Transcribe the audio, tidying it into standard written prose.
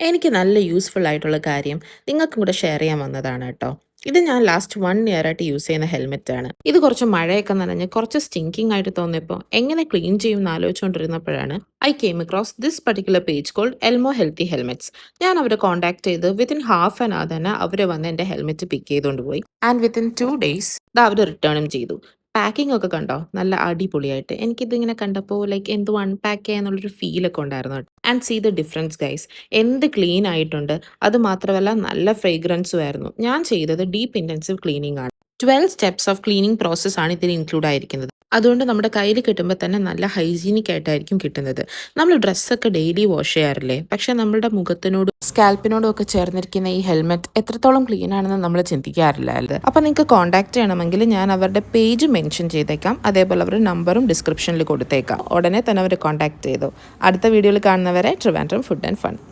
എനിക്ക് നല്ല യൂസ്ഫുൾ ആയിട്ടുള്ള കാര്യം നിങ്ങൾക്കും കൂടെ ഷെയർ ചെയ്യാൻ വന്നതാണ് കേട്ടോ. ഇത് ഞാൻ ലാസ്റ്റ് 1 ഇയർ ആയിട്ട് യൂസ് ചെയ്യുന്ന ഹെൽമെറ്റ് ആണ്. ഇത് കുറച്ച് മഴയൊക്കെ നനഞ്ഞ് കുറച്ച് സ്റ്റിങ്കിങ് ആയിട്ട് തോന്നിയപ്പോൾ എങ്ങനെ ക്ലീൻ ചെയ്യും എന്ന് ആലോചിച്ചുകൊണ്ടിരുന്നപ്പോഴാണ് I came across this particular page called Elmo healthy helmets. ഞാൻ അവരെ കോൺടാക്ട് ചെയ്ത് വിത്തിൻ ഹാഫ് ആൻ അവർ തന്നെ അവർ വന്ന് എൻ്റെ ഹെൽമെറ്റ് പിക്ക് ചെയ്തുകൊണ്ട് പോയി. ആൻഡ് വിത്തിൻ 2 days അവർ റിട്ടേണും ചെയ്തു. പാക്കിംഗ് ഒക്കെ കണ്ടോ, നല്ല അടിപൊളിയായിട്ട്. എനിക്കിതിങ്ങനെ കണ്ടപ്പോൾ ലൈക്ക് എന്തോ അൺപാക്ക് ചെയ്യാന്നുള്ളൊരു ഫീലൊക്കെ ഉണ്ടായിരുന്നു. And see the difference guys, എന്ത് ക്ലീൻ ആയിട്ടുണ്ട്. അത് മാത്രമല്ല നല്ല ഫ്രേഗ്രൻസും ആയിരുന്നു. ഞാൻ ചെയ്തത് ഡീപ്പ് ഇൻറ്റൻസീവ് ക്ലീനിങ് ആണ്. 12 സ്റ്റെപ്സ് ഓഫ് ക്ലീനിങ് പ്രോസസ് ആണ് ഇതിൽ ഇൻക്ലൂഡ് ആയിരിക്കുന്നത്. അതുകൊണ്ട് നമ്മുടെ കയ്യിൽ കിട്ടുമ്പോൾ തന്നെ നല്ല ഹൈജീനിക് ആയിട്ടായിരിക്കും കിട്ടുന്നത്. നമ്മൾ ഡ്രസ്സൊക്കെ ഡെയിലി വാഷ് ചെയ്യാറില്ലേ, പക്ഷെ നമ്മുടെ മുഖത്തിനോടും സ്കാൽപ്പിനോടും ഒക്കെ ചേർന്നിരിക്കുന്ന ഈ ഹെൽമെറ്റ് എത്രത്തോളം ക്ലീൻ ആണെന്ന് നമ്മൾ ചിന്തിക്കാറില്ല അല്ലേ. അപ്പോൾ നിങ്ങൾക്ക് കോൺടാക്ട് ചെയ്യണമെങ്കിൽ ഞാൻ അവരുടെ പേജ് മെൻഷൻ ചെയ്തേക്കാം, അതേപോലെ അവരുടെ നമ്പറും ഡിസ്ക്രിപ്ഷനിൽ കൊടുത്തേക്കാം. ഉടനെ തന്നെ അവർ കോൺടാക്ട് ചെയ്തു. അടുത്ത വീഡിയോയിൽ കാണുന്നവരെ ട്രിവാൻഡ്രം ഫുഡ് ആൻഡ് ഫൺ.